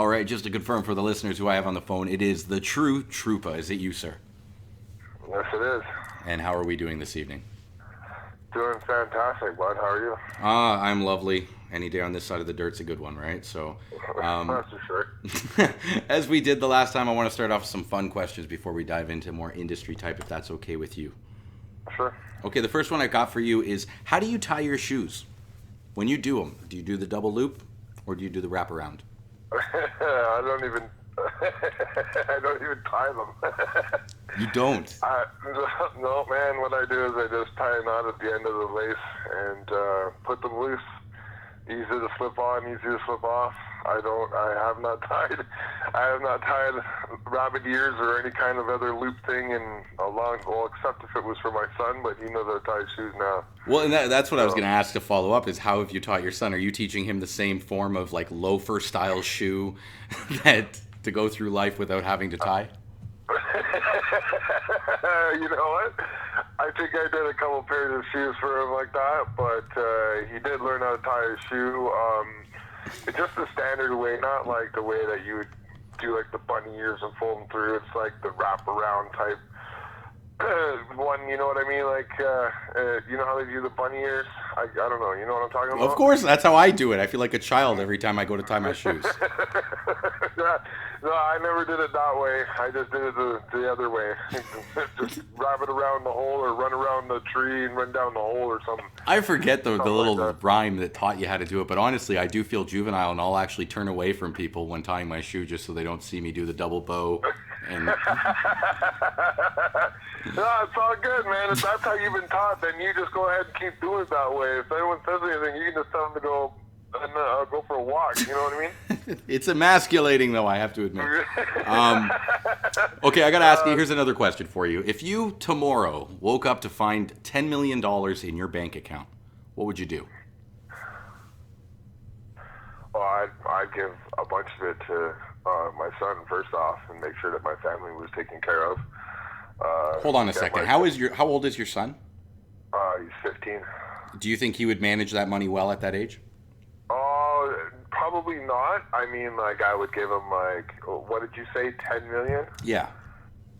All right, just to confirm for the listeners who I have on the phone, it is the Tru Troopa. Is it you, sir? Yes, it is. And how are we doing this evening? Doing fantastic, bud. How are you? I'm lovely. Any day on this side of the dirt's a good one, right? So, That's for sure. as we did the last time, I want to start off with some fun questions before we dive into more industry type, if that's okay with you. Sure. Okay, the first one I got for you is, how do you tie your shoes? When you do them, do you do the double loop or do you do the wraparound? I don't even tie them. You don't? No, man. What I do is I just tie a knot at the end of the lace and put them loose. Easy to slip on, easy to slip off. I have not tied rabbit ears or any kind of other loop thing in a long, well, except if it was for my son, but he knows how to tie shoes now. Well, and that's what I was going to ask to follow up is how have you taught your son? Are you teaching him the same form of like loafer style shoe that to go through life without having to tie? You know what? I think I did a couple pairs of shoes for him like that, but he did learn how to tie a shoe. It's just the standard way, not like the way that you would do like the bunny ears and fold them through. It's like the wraparound type one, you know what I mean? Like, you know how they do the bunny ears? I don't know. You know what I'm talking about? Of course, that's how I do it. I feel like a child every time I go to tie my shoes. No, I never did it that way. I just did it the other way. Just wrap it around the hole or run around the tree and run down the hole or something. I forget the little like rhyme that taught you how to do it, but honestly, I do feel juvenile, and I'll actually turn away from people when tying my shoe just so they don't see me do the double bow. And no, it's all good, man. If that's how you've been taught, then you just go ahead and keep doing it that way. If anyone says anything, you can just tell them to go and go for a walk. You know what I mean? It's emasculating, though, I have to admit. Okay, I got to ask you, here's another question for you. If you tomorrow woke up to find $10 million in your bank account, what would you do? Well, I'd give a bunch of it to my son first off, and make sure that my family was taken care of. Hold on a second. How old is your son? He's 15. Do you think he would manage that money well at that age? Probably not. I mean, like, I would give him, like, what did you say, 10 million? Yeah.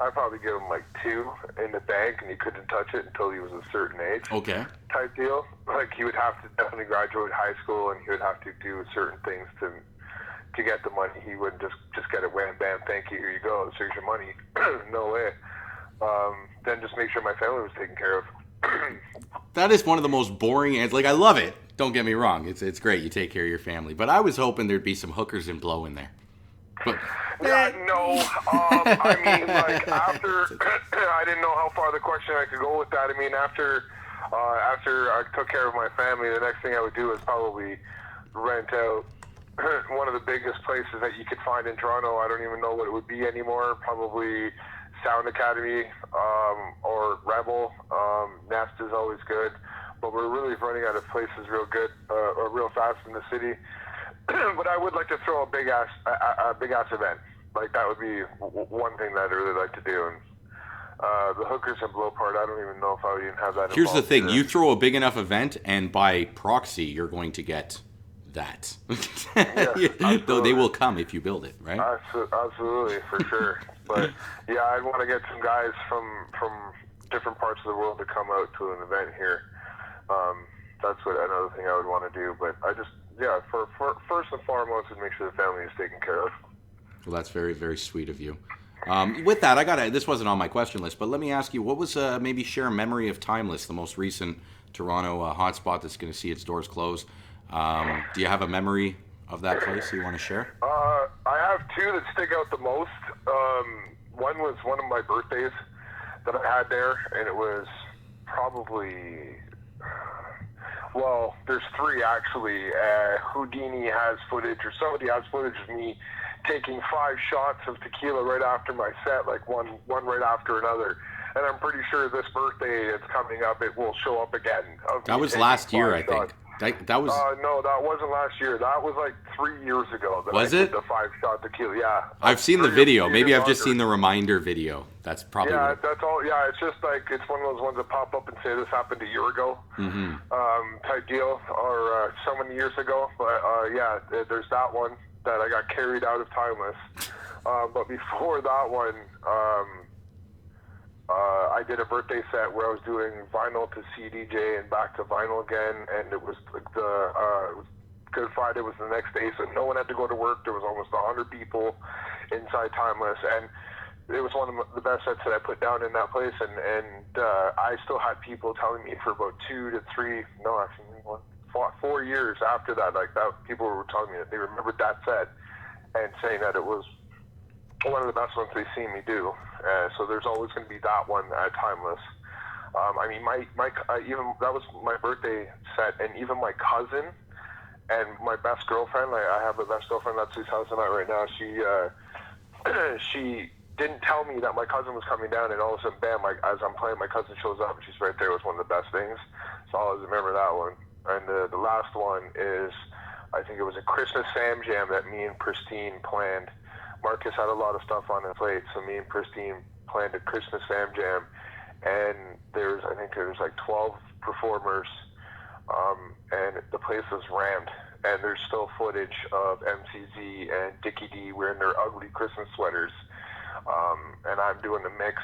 I'd probably give him, like, 2 in the bank, and he couldn't touch it until he was a certain age. Okay. Type deal. Like, he would have to definitely graduate high school, and he would have to do certain things to get the money. He wouldn't just get it, wham, bam, thank you, here you go, here's your money. No way. Then just make sure my family was taken care of. That is one of the most boring answers. Like, I love it. Don't get me wrong. It's great. You take care of your family. But I was hoping there'd be some hookers and blow in there. But yeah, no. I mean, like, after I didn't know how far the question I could go with that. I mean, after I took care of my family, the next thing I would do is probably rent out one of the biggest places that you could find in Toronto. I don't even know what it would be anymore. Probably Sound Academy or Rebel. Nest is always good, but we're really running out of places real good or real fast in the city. But I would like to throw a big ass event. Like, that would be one thing that I'd really like to do. And the hookers and blow part, I don't even know if I would even have that. Here's the thing: you throw a big enough event, and by proxy, you're going to get that. Yes, though they will come if you build it, right? Absolutely, for sure. But yeah, I'd want to get some guys from different parts of the world to come out to an event here. That's another thing I would want to do. But I just, for first and foremost, is make sure the family is taken care of. Well, that's very, very sweet of you. With that, this wasn't on my question list, but let me ask you, what was maybe share a memory of Timeless, the most recent Toronto hotspot that's going to see its doors close? Do you have a memory of that place you want to share? I have 2 that stick out the most. One was one of my birthdays that I had there, and it was probably, well, there's 3 actually. Houdini has footage, or somebody has footage of me taking 5 shots of tequila right after my set, like one right after another. And I'm pretty sure this birthday that's coming up, it will show up again. That was last year, I think. That was. No, that wasn't last year. That was like 3 years ago. Was it? The 5-shot tequila, yeah. I've seen the video. Maybe I've just seen the reminder video. That's probably. Yeah, that's all. Yeah, it's just like, it's one of those ones that pop up and say this happened a year ago, type deal, or so many years ago. But yeah, there's that one. that I got carried out of Timeless. But before that one, I did a birthday set where I was doing vinyl to CDJ and back to vinyl again, and it was like Good Friday was the next day, so no one had to go to work. There was almost 100 people inside Timeless, and it was one of the best sets that I put down in that place, and I still had people telling me for about 4 years after that, like that, people were telling me that they remembered that set and saying that it was one of the best ones they've seen me do. So there's always going to be that one at Timeless. I mean, even that was my birthday set, and even my cousin and my best girlfriend, I have a best girlfriend that's whose house I'm at right now. She didn't tell me that my cousin was coming down, and all of a sudden, bam! As I'm playing, my cousin shows up, and she's right there. It was one of the best things. So I always remember that one. And the last one is, I think it was a Christmas Sam Jam that me and Pristine planned. Marcus had a lot of stuff on his plate, so me and Pristine planned a Christmas Sam Jam, and I think there was like 12 performers, and the place was rammed. And there's still footage of MCZ and Dickie D wearing their ugly Christmas sweaters, and I'm doing the mix,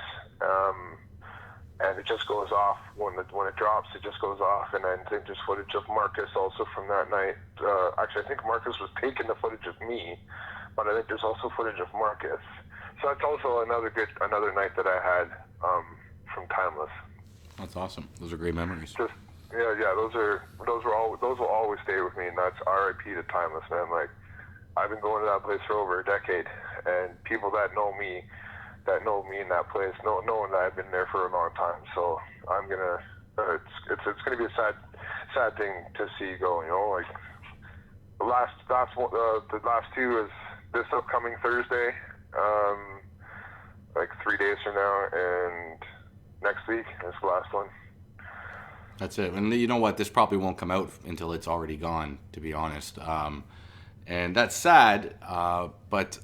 and it just goes off when it drops. It just goes off, and I think there's footage of Marcus also from that night. Actually, I think Marcus was taking the footage of me, but I think there's also footage of Marcus. So that's also another night that I had from Timeless. That's awesome. Those are great memories. Yeah. Those will always stay with me, and that's R.I.P. to Timeless, man. Like, I've been going to that place for over a decade, and people that know me in that place, knowing that I've been there for a long time. So I'm gonna, it's gonna be a sad thing to see go. You know, like the last two is this upcoming Thursday, like 3 days from now, and next week is the last one. That's it. And you know what? This probably won't come out until it's already gone, to be honest. And that's sad, but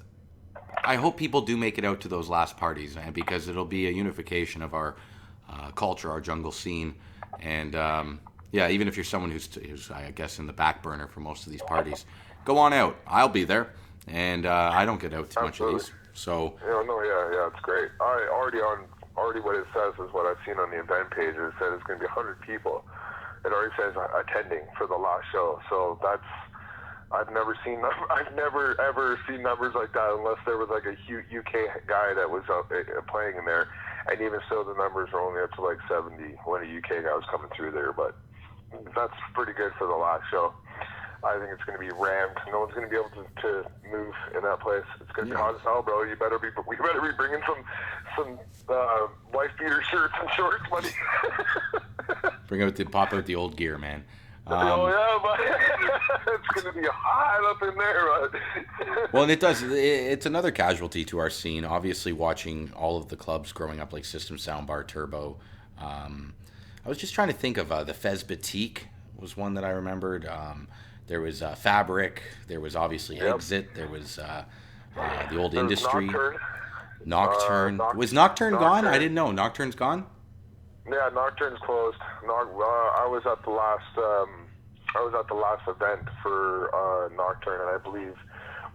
I hope people do make it out to those last parties, man, because it'll be a unification of our culture, our jungle scene. And yeah, even if you're someone who's, I guess, in the back burner for most of these parties, go on out. I'll be there. And I don't get out too much of these. So yeah, it's great. Already what it says is what I've seen on the event page. It said it's going to be 100 people. It already says attending for the last show. So I've never ever seen numbers like that unless there was like a UK guy that was playing in there. And even so, the numbers were only up to like 70 when a UK guy was coming through there. But that's pretty good for the last show. I think it's going to be rammed. No one's going to be able to move in that place. It's going to be hot as hell, bro. We better be bringing some wife beater shirts and shorts, buddy. Pop out the old gear, man. Oh yeah, but it's going to be hot up in there. Well, and it's another casualty to our scene. Obviously, watching all of the clubs growing up, like System Soundbar, Turbo. I was just trying to think of the Fez Boutique was one that I remembered. There was Fabric. There was obviously Exit. There was the Old Industry. Nocturne. Was Nocturne gone? I didn't know. Nocturne's gone? Yeah, Nocturne's closed. I was at the last event for Nocturne, and I believe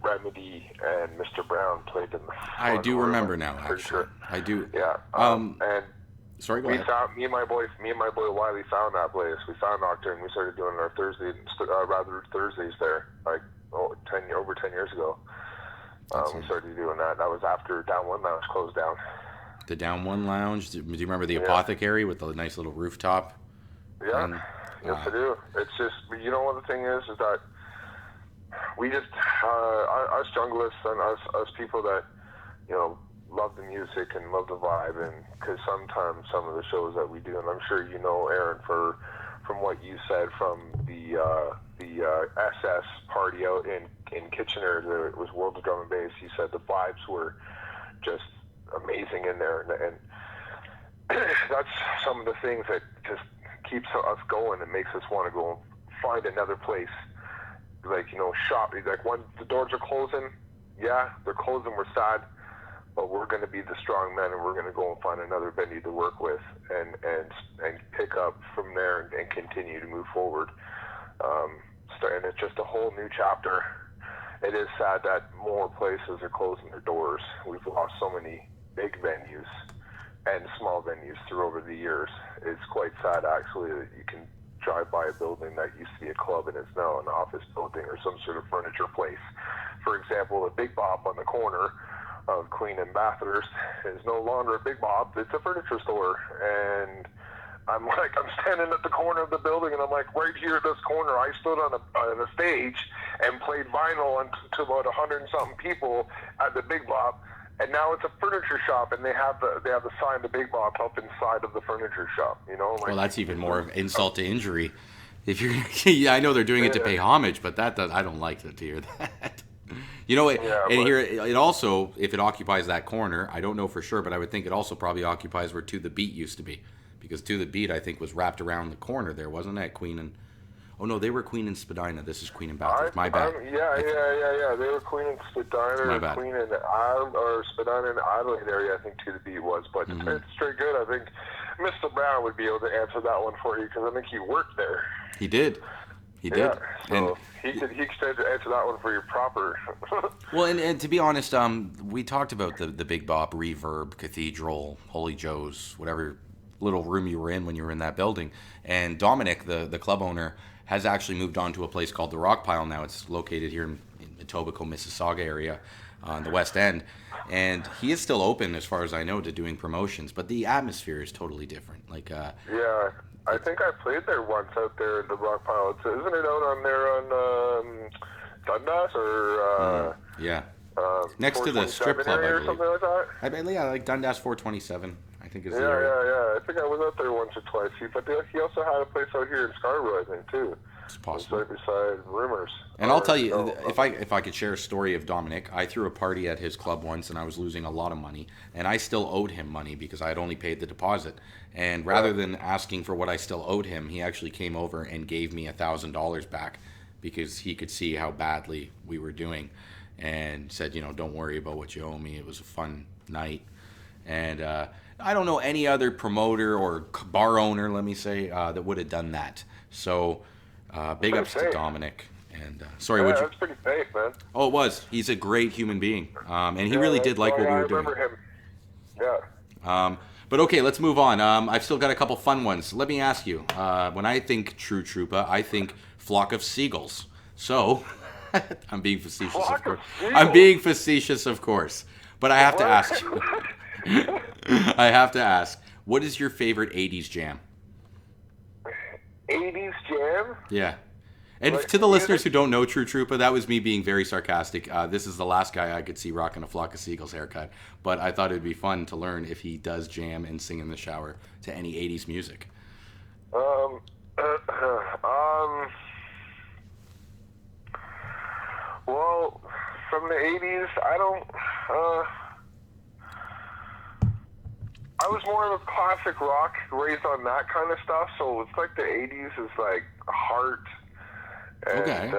Remedy and Mr. Brown played in the front. I do remember now, actually. Sure. I do. Yeah. And sorry, go ahead. Me and my boy Wiley found that place. We found Nocturne. We started doing our Thursdays there, like over 10 years ago. We started doing that. That was after Down One Lounge closed down. The Down One Lounge. Do you remember the Apothecary with the nice little rooftop? Yeah. Yes, I do. It's just, you know what the thing is that we just, us junglists and us people that, you know, love the music and love the vibe, and because sometimes some of the shows that we do, and I'm sure you know, Aaron, from what you said from the SS party out in Kitchener, it was World of Drum and Bass. You said the vibes were just amazing in there, and that's some of the things that just keeps us going and makes us want to go find another place, like, you know, shop. Like when the doors are closing, yeah, they're closing, we're sad, but we're going to be the strong men, and we're going to go and find another venue to work with and pick up from there and continue to move forward. And it's just a whole new chapter. it is sad that more places are closing their doors. We've lost so many big venues and small venues through over the years. It's quite sad, actually, that you can drive by a building that used to be a club and it's now an office building or some sort of furniture place. For example, the Big Bop on the corner of Queen and Bathurst is no longer a Big Bop, it's a furniture store. And I'm standing at the corner of the building, and I'm like, right here at this corner, I stood on a stage and played vinyl to about 100 and something people at the Big Bop, and now it's a furniture shop, and they have the sign, the Big Bop, up inside of the furniture shop. You know, Well, that's even more of insult to injury. If you're, yeah, I know they're doing it to pay homage, but I don't like to hear that. You know, here it also, if it occupies that corner, I don't know for sure, but I would think it also probably occupies where To The Beat used to be, because To The Beat, I think, was wrapped around the corner there, wasn't it? Queen and they were Queen and Spadina. This is Queen and Bathurst. My bad. Yeah. They were Queen and Spadina, My bad. Queen and Spadina and Adelaide area. I think To The Beat was, but it's straight good. I think Mr. Brown would be able to answer that one for you because I think he worked there. He did. Yeah, so he could answer that one for you proper. Well, and to be honest, we talked about the Big Bop, Reverb, Cathedral, Holy Joe's, whatever little room you were in when you were in that building. And Dominic, the club owner, has actually moved on to a place called the Rock Pile now. It's located here in Etobicoke, Mississauga area on the West End. And he is still open, as far as I know, to doing promotions. But the atmosphere is totally different. Yeah. I think I played there once out there in the Rock Pile. Isn't it out on there on Dundas or next to the strip club, I or something like that? I believe, like Dundas 427. I think is the area. area. Yeah. I think I was out there once or twice. But he also had a place out here in Scarborough, I think, too. It's possible. Beside Rumors. And I'll tell you, if I could share a story of Dominic, I threw a party at his club once, and I was losing a lot of money, and I still owed him money because I had only paid the deposit. And rather than asking for what I still owed him, he actually came over and gave me $1,000 back because he could see how badly we were doing, and said, don't worry about what you owe me. It was a fun night, and I don't know any other promoter or bar owner, let me say, that would have done that. So. Big ups to Dominic. And sorry, that's pretty safe, man. Oh, it was. He's a great human being, and he really did like what we were doing. I remember him. Yeah. But okay, let's move on. I've still got a couple fun ones. Let me ask you. When I think Tru Troopa, I think Flock of Seagulls. So, I'm being facetious, of course. I'm being facetious, of course. But I have to ask you. I have to ask. What is your favorite '80s jam? 80s jam? Yeah. And to the listeners who don't know Tru Troopa, that was me being very sarcastic. This is the last guy I could see rocking a Flock of Seagulls haircut. But I thought it would be fun to learn if he does jam and sing in the shower to any 80s music. Well, from the 80s, I was more of a classic rock, raised on that kind of stuff, so it's like the 80s is like Heart. And, okay.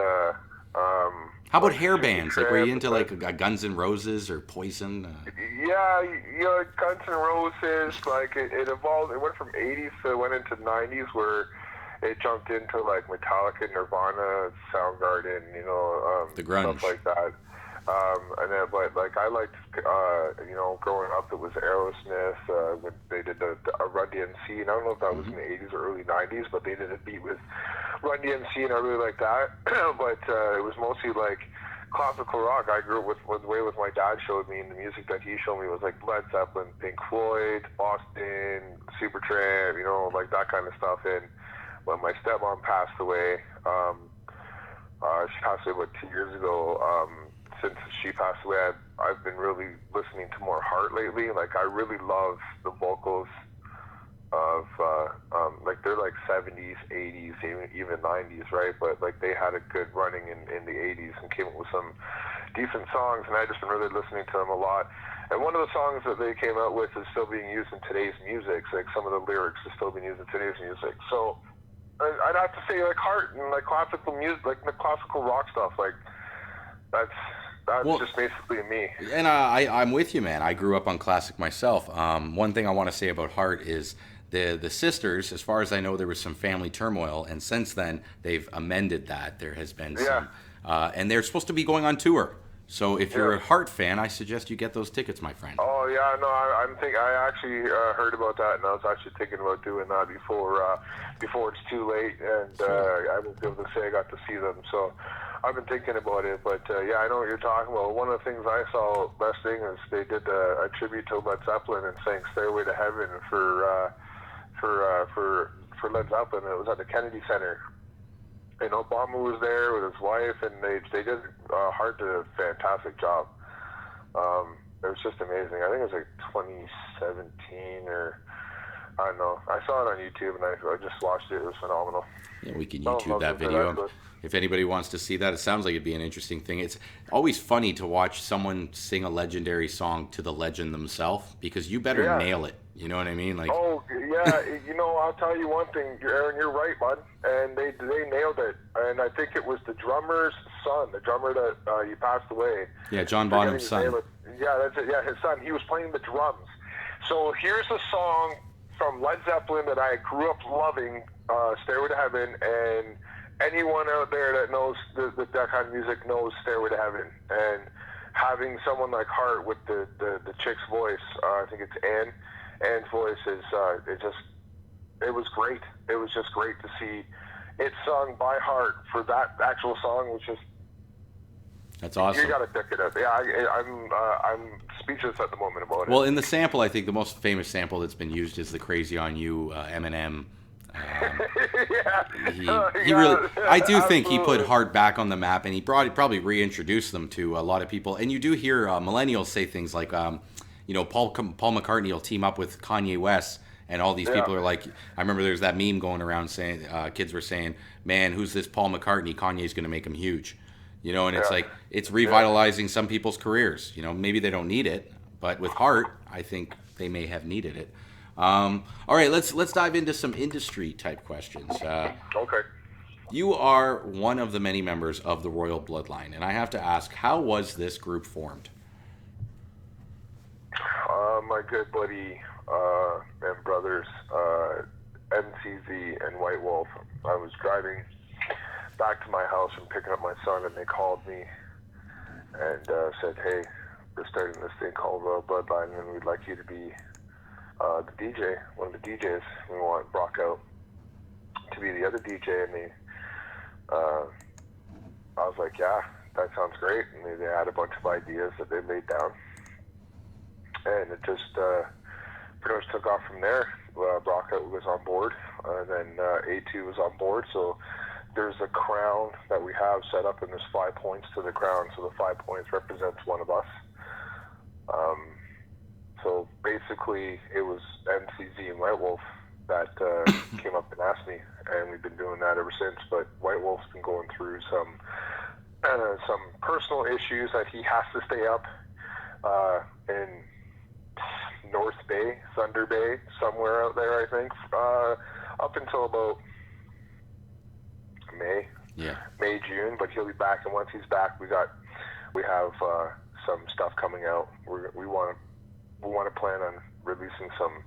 How about hair bands? Like, were you into like Guns N' Roses or Poison? Yeah, Guns N' Roses. Like it evolved. It went from 80s to it went into 90s where it jumped into like Metallica, Nirvana, Soundgarden, the grunge, stuff like that. And then, but like I liked, growing up, it was Aerosmith. When they did a Run DMC, and I don't know if that was in the 80s or early 90s, but they did a beat with Run DMC, and I really liked that. But it was mostly like classical rock. I grew up with the way my dad showed me, and the music that he showed me was like Led Zeppelin, Pink Floyd, Boston, Supertramp, like that kind of stuff. And when my stepmom passed away, she passed away about 2 years ago. Since she passed away, I've been really listening to more Heart lately. Like, I really love the vocals of, like, they're like 70s, 80s, even 90s, right? But, like, they had a good running in the 80s and came up with some decent songs, and I've just been really listening to them a lot. And one of the songs that they came out with is still being used in today's music. Like, some of the lyrics are still being used in today's music. So, I'd have to say, like, Heart and, like, classical music, like, the classical rock stuff, like, that's just basically me. And I'm with you, man. I grew up on classic myself. One thing I want to say about Heart is the sisters, as far as I know, there was some family turmoil, and since then they've amended that. There has been some and they're supposed to be going on tour. So if you're a Heart fan, I suggest you get those tickets, my friend. Oh yeah, no, I actually heard about that, and I was actually thinking about doing that before it's too late, and I won't be able to say I got to see them. So I've been thinking about it, but yeah, I know what you're talking about. One of the things I saw last thing is they did a tribute to Led Zeppelin and sang "Stairway to Heaven" for Led Zeppelin. It was at the Kennedy Center. And Obama was there with his wife, and they did Heart did a fantastic job. It was just amazing. I think it was like 2017 or I don't know. I saw it on YouTube, and I just watched it. It was phenomenal. Yeah, we can YouTube that video. If anybody wants to see that, it sounds like it'd be an interesting thing. It's always funny to watch someone sing a legendary song to the legend themselves, because you better nail it. You know what I mean? Like, oh yeah, I'll tell you one thing, Aaron, you're right, bud. And they nailed it. And I think it was the drummer's son, the drummer that he passed away. Yeah, John Bonham's son. Yeah, that's it. Yeah, his son. He was playing the drums. So here's a song from Led Zeppelin that I grew up loving, "Stairway to Heaven," and anyone out there that knows that kind of music knows "Stairway to Heaven." And having someone like Heart with the chick's voice, I think it's Anne's voice is it was great. It was just great to see it sung by Heart for that actual song, which is. That's awesome. You got to pick it up. Yeah, I'm speechless at the moment about it. Well, in the sample, I think the most famous sample that's been used is the "Crazy on You" Eminem. He really. I do think he put Heart back on the map, and he probably reintroduced them to a lot of people. And you do hear millennials say things like, Paul McCartney will team up with Kanye West. And all these people are like, I remember there's that meme going around saying, kids were saying, man, who's this Paul McCartney? Kanye's going to make him huge. And it's like, it's revitalizing some people's careers. Maybe they don't need it, but with Heart, I think they may have needed it. All right, let's dive into some industry type questions. Okay. You are one of the many members of the Royal Bloodline, and I have to ask, how was this group formed? My good buddy and brothers, MCZ and White Wolf. I was driving back to my house and picking up my son, and they called me and said, hey, we're starting this thing called Royal Bloodline, and we'd like you to be the DJ, one of the DJs. We want Brock out to be the other DJ, and I was like, yeah, that sounds great. And they had a bunch of ideas that they laid down, and it just pretty much took off from there. Brock out was on board, and then A2 was on board, so there's a crown that we have set up, and there's 5 points to the crown, so the 5 points represents one of us. So basically, it was MCZ and White Wolf that came up and asked me, and we've been doing that ever since. But White Wolf's been going through some personal issues that he has to stay up in North Bay, Thunder Bay, somewhere out there, I think, up until about May, June. But he'll be back, and once he's back, we have some stuff coming out. We want to plan on releasing some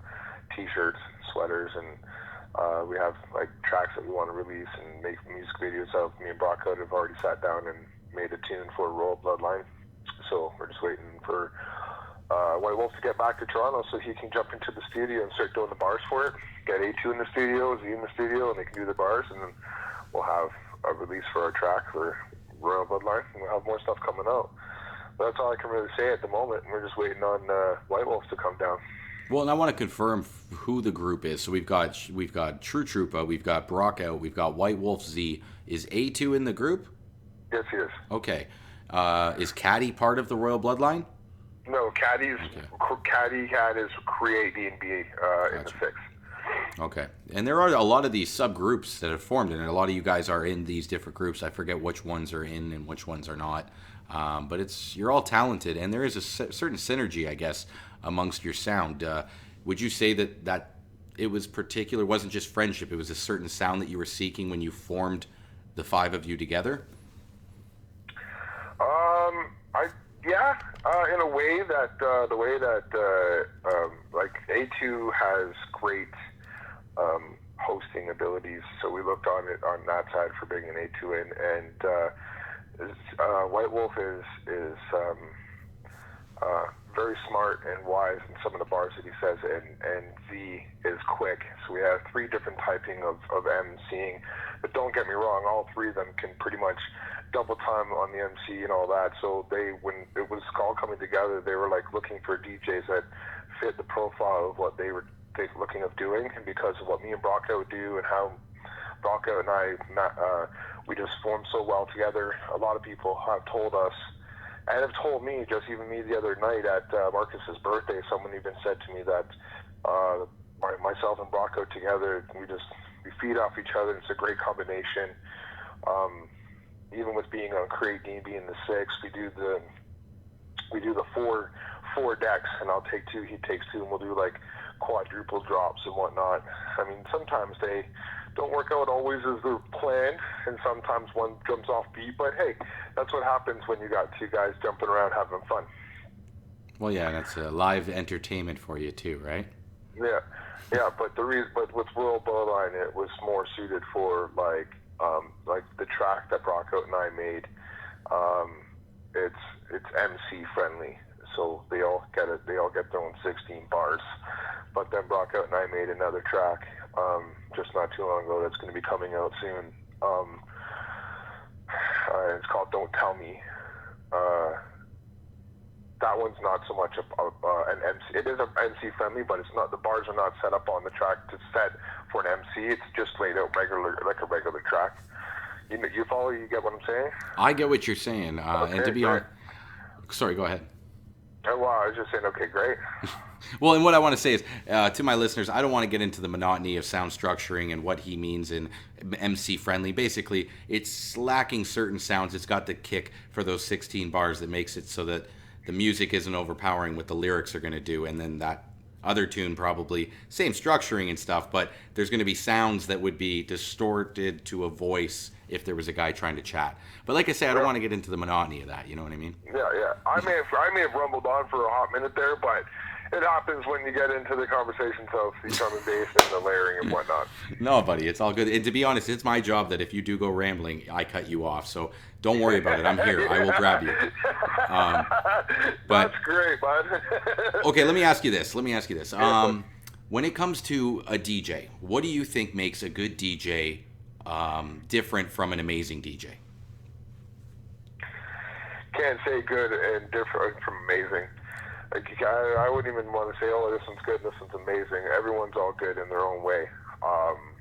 T-shirts, sweaters, and we have like tracks that we want to release and make music videos of. Me and Brock have already sat down and made a tune for Royal Bloodline, so we're just waiting for White Wolf to get back to Toronto so he can jump into the studio and start doing the bars for it. Get A2 in the studio, Z in the studio, and they can do the bars, and then we'll have a release for our track for Royal Bloodline, and we'll have more stuff coming out. But that's all I can really say at the moment. We're just waiting on White Wolf to come down. Well, and I want to confirm who the group is. So we've got Tru Troopa, we've got Brock out, we've got White Wolf Z. Is A2 in the group? Yes, he is. Okay. Is Caddy part of the Royal Bloodline? No, Caddy had his Create D&B in the 6th. Okay. And there are a lot of these subgroups that have formed, and a lot of you guys are in these different groups. I forget which ones are in and which ones are not. But you're all talented, and there is a certain synergy, I guess, amongst your sound. Would you say that it was particular, wasn't just friendship, it was a certain sound that you were seeking when you formed the 5 of you together? In a way that like A2 has great hosting abilities, so we looked on that side for bringing A2 in, and White Wolf is very smart and wise in some of the bars that he says, and Z is quick. So we have 3 different typing of MCing. But don't get me wrong, all 3 of them can pretty much double time on the MC and all that. So when it was all coming together, they were like looking for DJs that fit the profile of what they were looking of doing, and because of what me and Brocko would do and how Brocko and I, we just formed so well together. A lot of people have told us, and have told me, just even me the other night at Marcus's birthday, someone even said to me that myself and Brocko together, we feed off each other. It's a great combination. Even with being on Create Game being the 6, we do the four decks, and I'll take 2, he takes 2, and we'll do like quadruple drops and whatnot. I mean, sometimes they don't work out always as they're planned, and sometimes one jumps off beat, but hey, that's what happens when you got 2 guys jumping around having fun. Well, yeah, that's live entertainment for you too, right? Yeah, but with Royal Bloodline, it was more suited for like the track that Brocko and I made. It's MC friendly, so they all get it. They all get their own 16 bars. But then Brocko and I made another track just not too long ago that's going to be coming out soon. It's called Don't Tell Me. That one's not so much an MC. It is an MC friendly, but it's not. The bars are not set up on the track to set for an MC. It's just laid out like a regular track. You follow? You get what I'm saying? I get what you're saying. Okay, and to be honest, sorry, go ahead. Oh, wow, I was just saying, okay, great. Well, and what I want to say is, to my listeners, I don't want to get into the monotony of sound structuring and what he means in MC friendly. Basically, it's lacking certain sounds. It's got the kick for those 16 bars that makes it so that the music isn't overpowering what the lyrics are going to do, and then that other tune probably same structuring and stuff, but there's going to be sounds that would be distorted to a voice if there was a guy trying to chat. But like I say, I don't want to get into the monotony of that. You know what I mean? Yeah. I may have rumbled on for a hot minute there, but it happens when you get into the conversations of the drum and bass and the layering and whatnot. No, buddy, it's all good. And to be honest, it's my job that if you do go rambling, I cut you off. So don't worry about it. I'm here. I will grab you. That's great, bud. Okay, let me ask you this. When it comes to a DJ, what do you think makes a good DJ different from an amazing DJ? Can't say good and different from amazing. Like, I wouldn't even want to say, oh, this one's good, this one's amazing. Everyone's all good in their own way.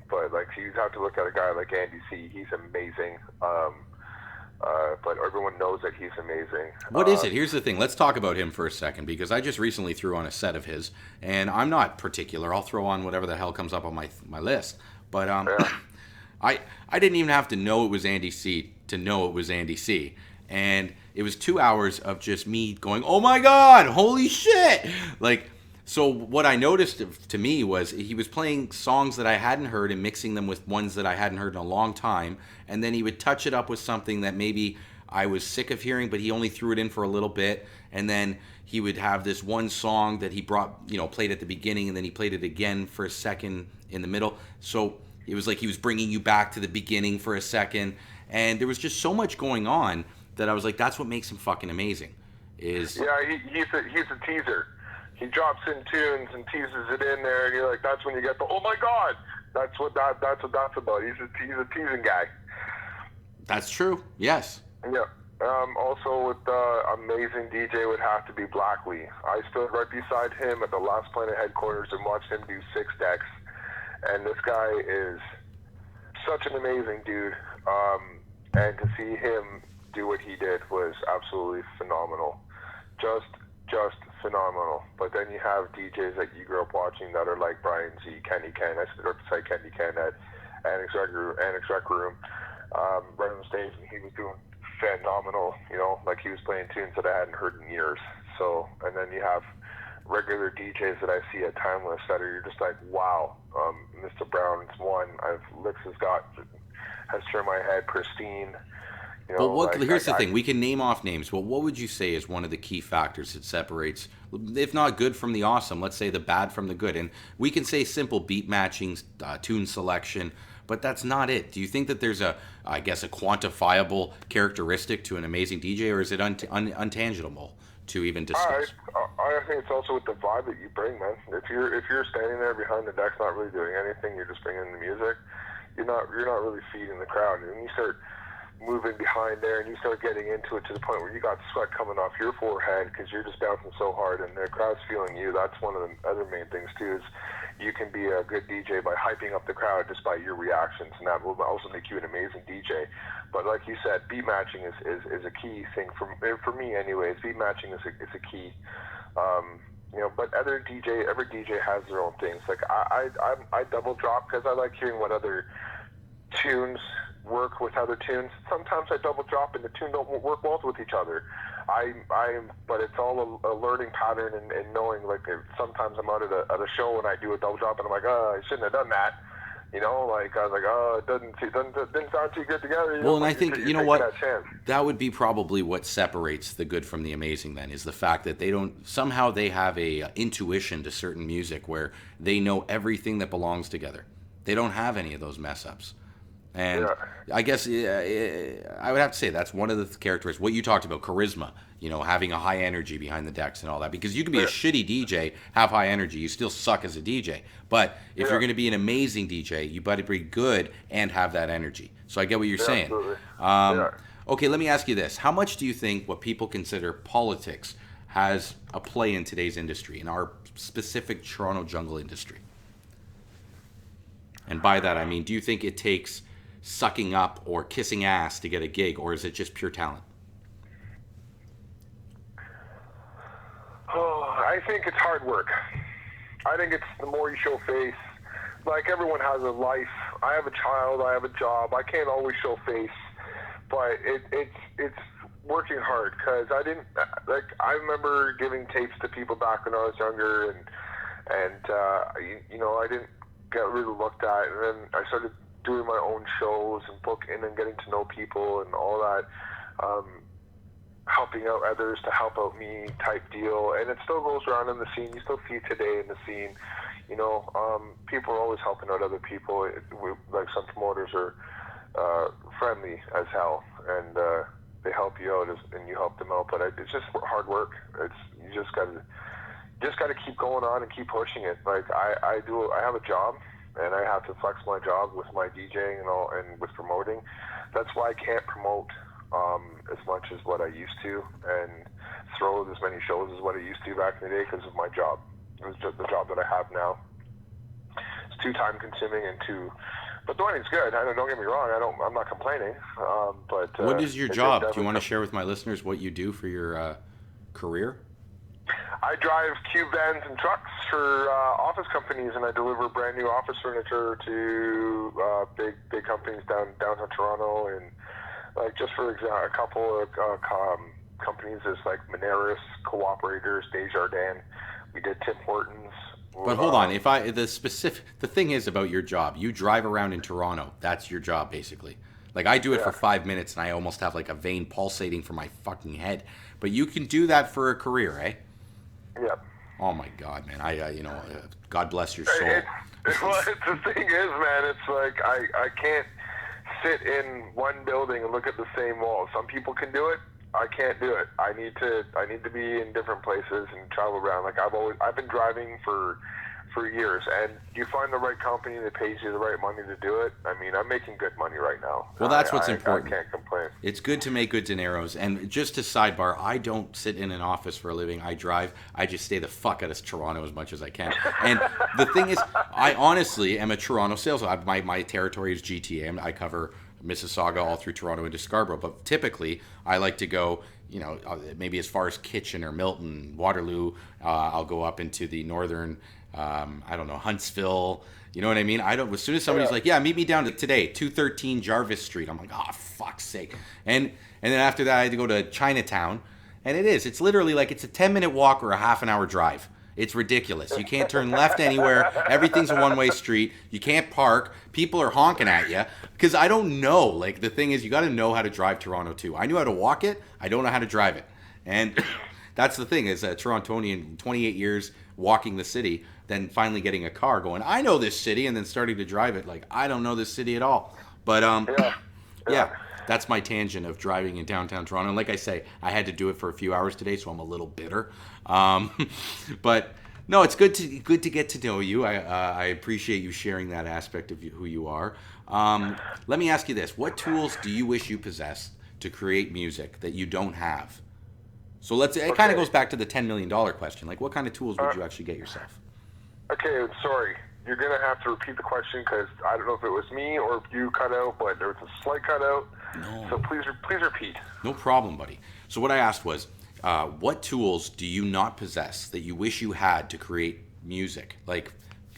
But like, you have to look at a guy like Andy C. He's amazing. But everyone knows that he's amazing. What is it? Here's the thing. Let's talk about him for a second, because I just recently threw on a set of his, and I'm not particular. I'll throw on whatever the hell comes up on my list. But I didn't even have to know it was Andy C. to know it was Andy C. And it was 2 hours of just me going, oh my God, holy shit. Like, so what I noticed to me was he was playing songs that I hadn't heard and mixing them with ones that I hadn't heard in a long time. And then he would touch it up with something that maybe I was sick of hearing, but he only threw it in for a little bit. And then he would have this one song that he brought, played at the beginning, and then he played it again for a second in the middle. So it was like he was bringing you back to the beginning for a second. And there was just so much going on that I was like, that's what makes him fucking amazing. He's a teaser. He drops in tunes and teases it in there, and you're like, that's when you get the, oh my God, that's what that's about. He's a teasing guy. That's true. Yes. Yeah. Also, with amazing DJ would have to be Blackley. I stood right beside him at the Last Planet headquarters and watched him do 6 decks, and this guy is such an amazing dude. And to see him do what he did was absolutely phenomenal. Just phenomenal. But then you have DJs that you grew up watching that are like Brian Z, Kenny Ken. I stood up beside Kenny Ken at Annex Rec Room, right on the stage, and he was doing phenomenal, like he was playing tunes that I hadn't heard in years. So, and then you have regular DJs that I see at Timeless that are, you're just like, wow, Mr. Brown's one. Licks has turned my head, Pristine. But here's the thing. We can name off names, but what would you say is one of the key factors that separates, if not good from the awesome, let's say the bad from the good? And we can say simple beat matching, tune selection, but that's not it. Do you think that there's I guess, a quantifiable characteristic to an amazing DJ, or is it untangible to even discuss? I think it's also with the vibe that you bring, man. If you're standing there behind the decks, not really doing anything, you're just bringing the music. You're not really feeding the crowd. And you start moving behind there, and you start getting into it to the point where you got sweat coming off your forehead because you're just bouncing so hard, and the crowd's feeling you. That's one of the other main things too. Is you can be a good DJ by hyping up the crowd just by your reactions, and that will also make you an amazing DJ. But like you said, beat matching is a key thing for me, anyways. Beat matching is a key. But every DJ has their own things. Like I double drop because I like hearing what other tunes work with other tunes. Sometimes I double drop and the tune don't work well with each other. But it's all a learning pattern and knowing. Like sometimes I'm out at a show and I do a double drop and I'm like, I shouldn't have done that. Like I was like, it didn't sound too good together. Well, and I think that would be probably what separates the good from the amazing. Then is the fact that they have a intuition to certain music where they know everything that belongs together. They don't have any of those mess ups. And I guess I would have to say that's one of the characteristics. What you talked about, charisma, having a high energy behind the decks and all that. Because you can be a shitty DJ, have high energy, you still suck as a DJ. But if you're going to be an amazing DJ, you better be good and have that energy. So I get what you're saying. Okay, let me ask you this. How much do you think what people consider politics has a play in today's industry, in our specific Toronto jungle industry? And by that I mean, do you think it takes sucking up or kissing ass to get a gig, or is it just pure talent? I think it's hard work. I think it's the more you show face. Like everyone has a life. I have a child. I have a job. I can't always show face, but it's working hard because I remember giving tapes to people back when I was younger, and I didn't get really looked at, and then I started doing my own shows and booking and getting to know people and all that, helping out others to help out me type deal. And it still goes around in the scene. You still see it today in the scene. People are always helping out other people. Like some promoters are friendly as hell, and they help you out and you help them out. But it's just hard work. You just gotta keep going on and keep pushing it. Like I have a job, and I have to flex my job with my DJing and with promoting. That's why I can't promote as much as what I used to and throw as many shows as what I used to back in the day because of my job. It was just the job that I have now. It's too time consuming but the money's good. Don't get me wrong. I'm not complaining. But what is your job? Do you want to share with my listeners what you do for your career? I drive cube vans and trucks for office companies, and I deliver brand new office furniture to big companies downtown Toronto. And like just for example, a couple of companies is like Moneris, Cooperators, Desjardins. We did Tim Hortons. But hold on, the thing is about your job, you drive around in Toronto. That's your job basically. Like I do it for 5 minutes, and I almost have like a vein pulsating from my fucking head. But you can do that for a career, eh? Yeah. Oh my God, man! God bless your soul. The thing is, man, it's like I can't sit in one building and look at the same wall. Some people can do it. I can't do it. I need to be in different places and travel around. Like I've been driving for years, and you find the right company that pays you the right money to do it. I mean, I'm making good money right now. Well, that's what's important. I can't complain. It's good to make goods and arrows. And just to sidebar, I don't sit in an office for a living. I drive. I just stay the fuck out of Toronto as much as I can. And the thing is, I honestly am a Toronto sales. My territory is GTA. I cover Mississauga all through Toronto into Scarborough. But typically, I like to go, maybe as far as Kitchener, Milton, Waterloo. I'll go up into the northern, Huntsville. You know what I mean? As soon as somebody's like, meet me down to today, 213 Jarvis Street. I'm like, oh, fuck's sake. And then after that, I had to go to Chinatown. And it's literally like it's a 10-minute walk or a half an hour drive. It's ridiculous. You can't turn left anywhere. Everything's a one-way street. You can't park. People are honking at you because I don't know. Like the thing is, you got to know how to drive Toronto too. I knew how to walk it. I don't know how to drive it. And that's the thing is, Torontonian, 28 years walking the city. then finally getting a car, going, I know this city, and then starting to drive it like I don't know this city at all. But yeah, that's my tangent of driving in downtown Toronto. And like I say, I had to do it for a few hours today, so I'm a little bitter. But no, it's good to get to know you. I appreciate you sharing that aspect of who you are. Let me ask you this: what tools do you wish you possessed to create music that you don't have? So it kind of goes back to the $10 million question. Like, what kind of tools would you actually get yourself? Okay, sorry. You're going to have to repeat the question because I don't know if it was me or if you cut out, but there was a slight cut out. No. So please repeat. No problem, buddy. So what I asked was, what tools do you not possess that you wish you had to create music? Like,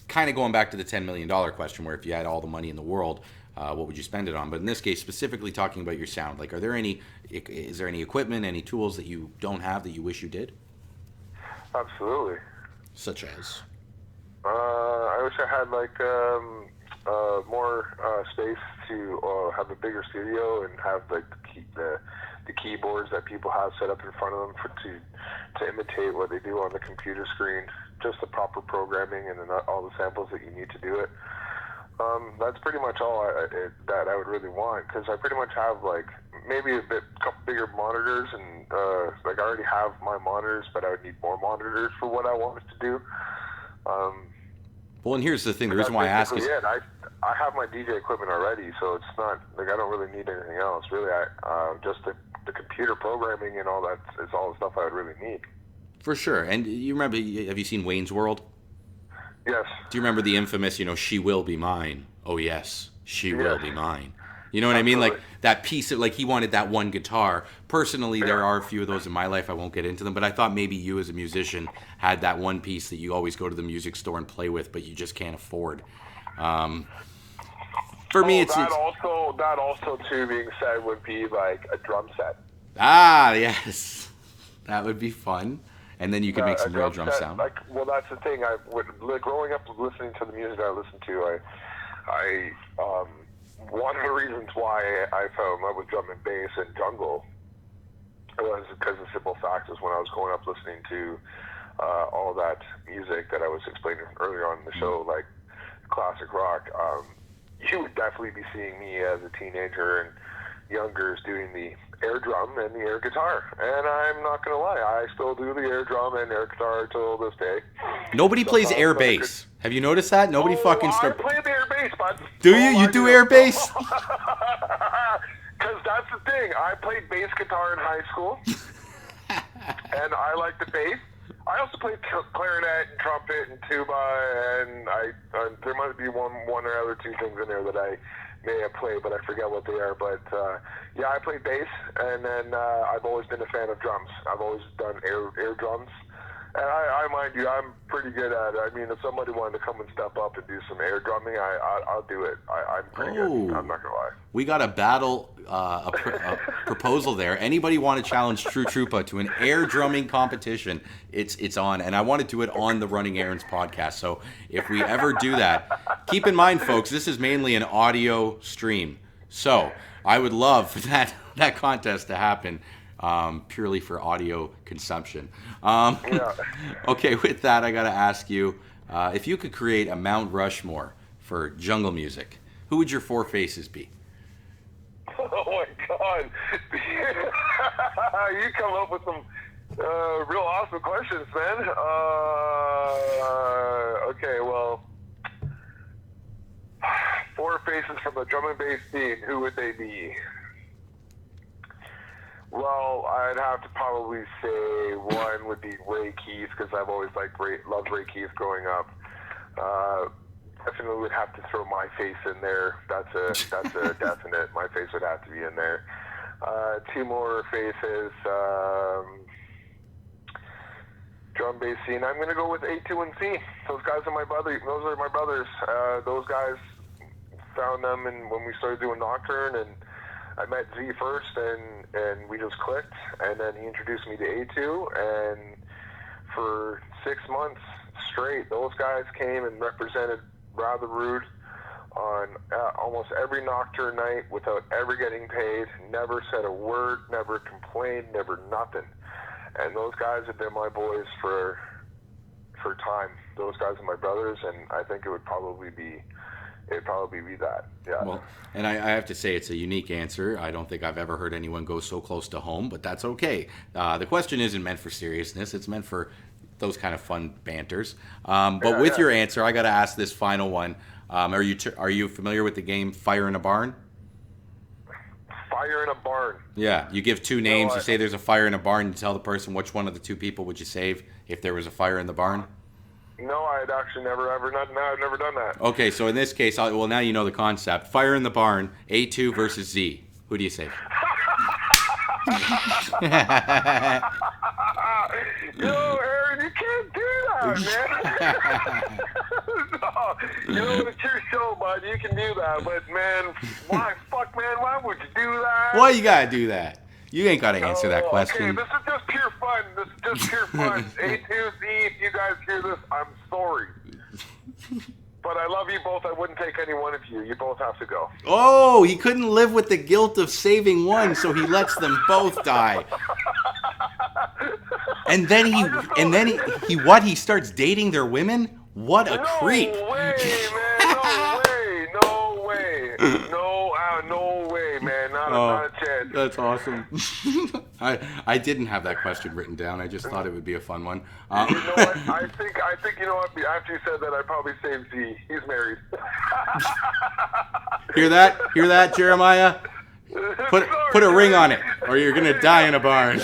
kind of going back to the $10 million question, where if you had all the money in the world, what would you spend it on? But in this case, specifically talking about your sound, like, is there any equipment, any tools that you don't have that you wish you did? Absolutely. Such as? I wish I had more space to have a bigger studio and have like the keyboards that people have set up in front of them to imitate what they do on the computer screen. Just the proper programming and then all the samples that you need to do it. That's pretty much all that I would really want, because I pretty much have like maybe couple bigger monitors, and like I already have my monitors, but I would need more monitors for what I wanted to do. Well, and here's the thing: the reason why I ask is I have my DJ equipment already, so it's not like I don't really need anything else. Really, just the computer programming and all that is all the stuff I would really need. For sure. And you remember? Have you seen Wayne's World? Yes. Do you remember the infamous, she will be mine? Oh, yes, she will be mine. You know what I mean? Like, that piece of, like, he wanted that one guitar. Personally, there are a few of those in my life. I won't get into them. But I thought maybe you as a musician had that one piece that you always go to the music store and play with, but you just can't afford. For me, it's... That also, too, being said, would be, like, a drum set. Ah, yes. That would be fun. And then you could make some real drum sound. Well, that's the thing. Growing up listening to the music I listened to, one of the reasons why I fell in love with drum and bass and jungle was because the simple fact is when I was growing up listening to all that music that I was explaining earlier on in the show, like classic rock, you would definitely be seeing me as a teenager and younger doing the air drum and the air guitar. And I'm not going to lie, I still do the air drum and air guitar till this day. Nobody plays air bass. Have you noticed that? Nobody fucking I play the air bass, bud. Do you? You do air bass? Because that's the thing. I played bass guitar in high school, and I like the bass. I also played clarinet and trumpet and tuba, and there might be one or other two things in there that I may have played, but I forget what they are. But yeah, I played bass, and then I've always been a fan of drums. I've always done air drums. And I mind you, I'm pretty good at it. I mean, if somebody wanted to come and step up and do some air drumming, I'll do it. I'm pretty good. I'm not going to lie. We got a battle, a proposal there. Anybody want to challenge Tru Troopa to an air drumming competition? It's on. And I want to do it on the Running Errands podcast. So if we ever do that, keep in mind, folks, this is mainly an audio stream. So I would love for that contest to happen. Purely for audio consumption. Okay, with that, I got to ask you, if you could create a Mount Rushmore for jungle music, who would your four faces be? Oh my God. You come up with some real awesome questions, man. Okay, well, four faces from the drum and bass scene, who would they be? Well, I'd have to probably say one would be Ray Keith, because I've always loved Ray Keith growing up. Definitely would have to throw my face in there. That's a definite. My face would have to be in there. Two more faces. Drum bass scene. I'm gonna go with A2 and C. Those guys are my brothers. Those are my brothers. Those guys found them, and when we started doing Nocturne, and I met Z first, and we just clicked, and then he introduced me to A2, and for 6 months straight, those guys came and represented Rather Rude on almost every Nocturne night without ever getting paid, never said a word, never complained, never nothing. And those guys have been my boys for time. those guys are my brothers, and I think it'd probably be that. Yeah. Well, and I have to say it's a unique answer. I don't think I've ever heard anyone go so close to home, but that's okay. The question isn't meant for seriousness. It's meant for those kind of fun banters. But with your answer, I got to ask this final one. Are you familiar with the game Fire in a Barn? Fire in a barn. Yeah, you give two names. You say there's a fire in a barn. You tell the person which one of the two people would you save if there was a fire in the barn. No, I'd actually I've never done that. Okay, so in this case, well, now you know the concept. Fire in the barn, A2 versus Z. Who do you save? Yo, Aaron, you can't do that, man. No, you know, it's your show, bud. You can do that, but man, why would you do that? Why you gotta do that? You ain't gotta answer that question. Okay, this is just pure fun. A2Z, if you guys hear this, I'm sorry. But I love you both. I wouldn't take any one of you. You both have to go. Oh, he couldn't live with the guilt of saving one, so he lets them both die. And then he starts dating their women? What a creep. No way, man. No way. No way, man. Not a chance. That's awesome. I didn't have that question written down. I just thought it would be a fun one. You know what? I think you know what? After you said that, I'd probably save Z. He's married. Hear that, Jeremiah? Put a ring on it, or you're gonna die in a barn.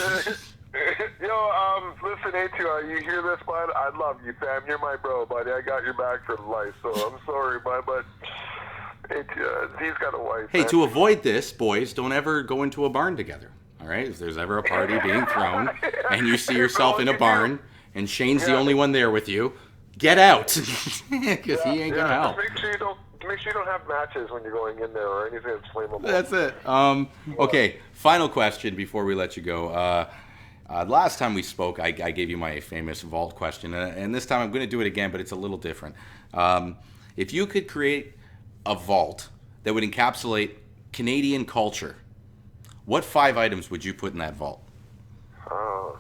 Yo, listen, A2, you hear this, bud? I love you, fam. You're my bro, buddy. I got your back for life, so I'm sorry, bud, but Z's got a wife. Hey, man. to avoid this, boys, don't ever go into a barn together. All right? If there's ever a party being thrown, and you see yourself in a barn, and Shane's the only one there with you, get out, because he ain't gonna help. Make sure you don't have matches when you're going in there or anything that's flammable. That's it. Okay, final question before we let you go. Last time we spoke, I gave you my famous vault question, and this time I'm going to do it again, but it's a little different. If you could create a vault that would encapsulate Canadian culture, what 5 items would you put in that vault? I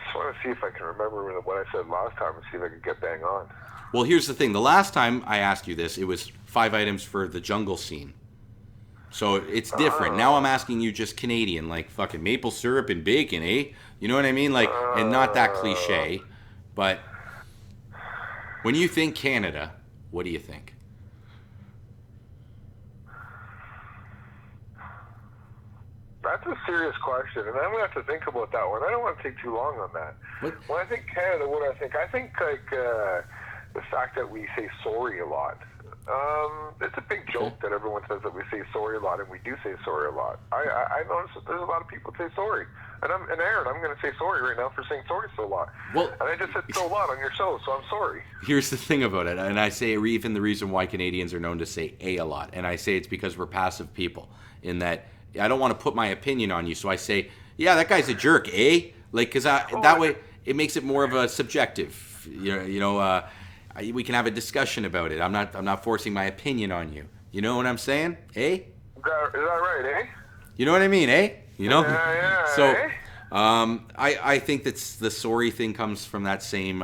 just want to see if I can remember what I said last time and see if I can get bang on. Well, here's the thing. The last time I asked you this, it was 5 items for the jungle scene. So it's different. Now I'm asking you just Canadian, like fucking maple syrup and bacon, eh? You know what I mean? Like, and not that cliche, but when you think Canada, what do you think? That's a serious question, and I'm going to have to think about that one. I don't want to take too long on that. What? When I think Canada, what do I think? I think, like, the fact that we say sorry a lot. It's a big joke that everyone says that we say sorry a lot, and we do say sorry a lot. I notice that there's a lot of people that say sorry. And Aaron, I'm going to say sorry right now for saying sorry so a lot. Well, and I just said so a lot on your show, so I'm sorry. Here's the thing about it, and I say even the reason why Canadians are known to say a lot, and I say it's because we're passive people, in that I don't want to put my opinion on you, so I say, yeah, that guy's a jerk, eh? Like, because that way it makes it more of a subjective, we can have a discussion about it. I'm not forcing my opinion on you. You know what I'm saying? Eh? Is that right, eh? You know what I mean, eh? You know? Yeah, so, eh? I think that the sorry thing comes from that same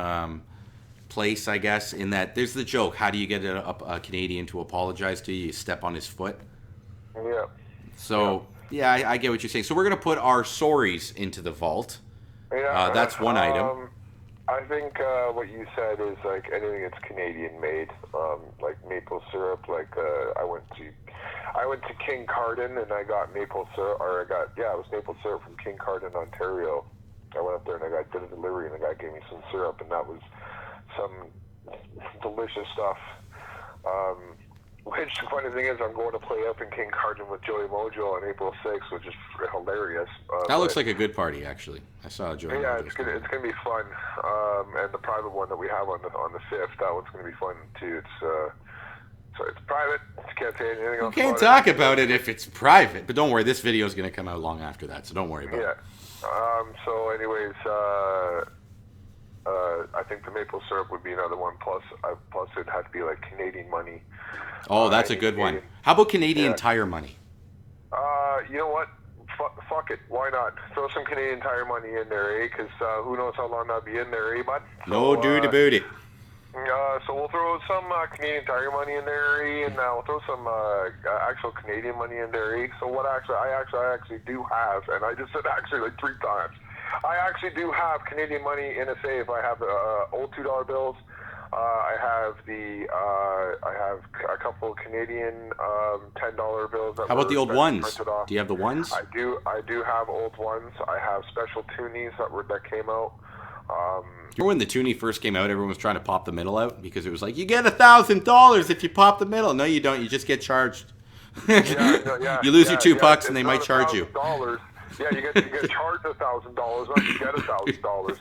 place, I guess, in that there's the joke. How do you get a Canadian to apologize to you? You step on his foot? Yeah. So, yeah, I get what you're saying. So we're going to put our sorries into the vault. Yeah. That's one item. I think what you said is like anything that's Canadian made, like maple syrup. Like I went to King Carden and I got maple syrup, it was maple syrup from King Carden, Ontario. I went up there and I did a delivery and the guy gave me some syrup and that was some delicious stuff. Which the funny thing is, I'm going to play up in King Carden with Joey Mojo on April 6th, which is hilarious. That looks like a good party, actually. I saw Joey. Yeah, Mojo's it's gonna be fun. And the private one that we have on the 5th, that one's gonna be fun too. It's private. You can't say anything else. You can't talk about it if it's private. But don't worry, this video is gonna come out long after that, so don't worry about it. So, anyways, I think the maple syrup would be another one. Plus it'd have to be like Canadian money. Oh, that's a good one. How about Canadian tire money? You know what? fuck it. Why not? Throw some Canadian Tire money in there, eh? Because who knows how long that'll be in there, eh, bud? No duty booty. So we'll throw some Canadian Tire money in there, eh? And we'll throw some actual Canadian money in there, eh? So what I actually do have, and I just said actually like 3 times, I actually do have Canadian money in a safe. I have old $2 bills. I have a couple of Canadian $10 bills. How about the old ones? Do you have the ones? I do have old ones. I have special toonies that came out. Remember when the toonie first came out, everyone was trying to pop the middle out because it was like, you get $1,000 if you pop the middle. No, you don't. You just get charged. You lose your $2 and they might charge you. Yeah, you get charged $1,000, not you get $1,000.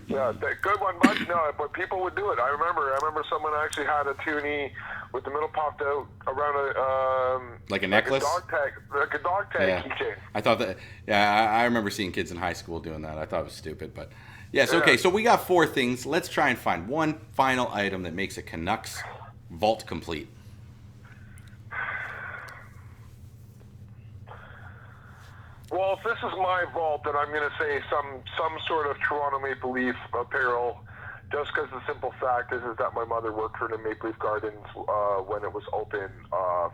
Yeah, good one, bud. No, but people would do it. I remember someone actually had a toonie with the middle popped out around a necklace, like a dog tag keychain. I thought that. Yeah, I remember seeing kids in high school doing that. I thought it was stupid, but yes. Okay, so we got 4 things. Let's try and find one final item that makes a Canucks vault complete. Well, if this is my vault, then I'm going to say some sort of Toronto Maple Leaf apparel, just because the simple fact is that my mother worked for the Maple Leaf Gardens when it was open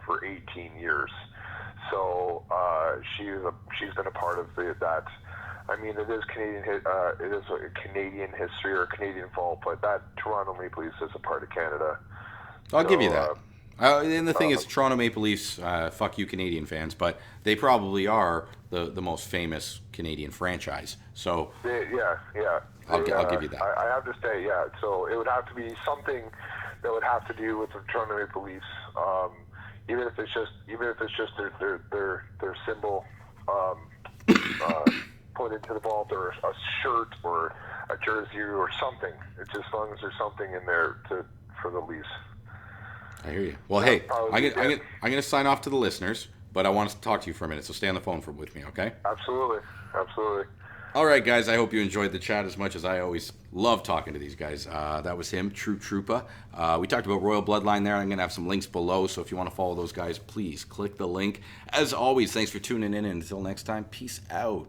for 18 years. So she's been a part of that. I mean, it is a Canadian history or a Canadian vault, but that Toronto Maple Leafs is a part of Canada. I'll give you that. And the thing is, Toronto Maple Leafs, fuck you Canadian fans, but they probably are the most famous Canadian franchise. So I'll give you that. I have to say, yeah. So it would have to be something that would have to do with the Toronto Maple Leafs, even if it's just their symbol put into the vault, or a shirt or a jersey or something. It's just as long as there's something in there for the Leafs. I hear you. Well, hey, I'm gonna sign off to the listeners, but I want to talk to you for a minute, so stay on the phone with me, okay? Absolutely. All right, guys, I hope you enjoyed the chat as much as I always love talking to these guys. That was him, Tru Troopa. We talked about Royal Bloodline there. I'm going to have some links below, so if you want to follow those guys, please click the link. As always, thanks for tuning in, and until next time, peace out.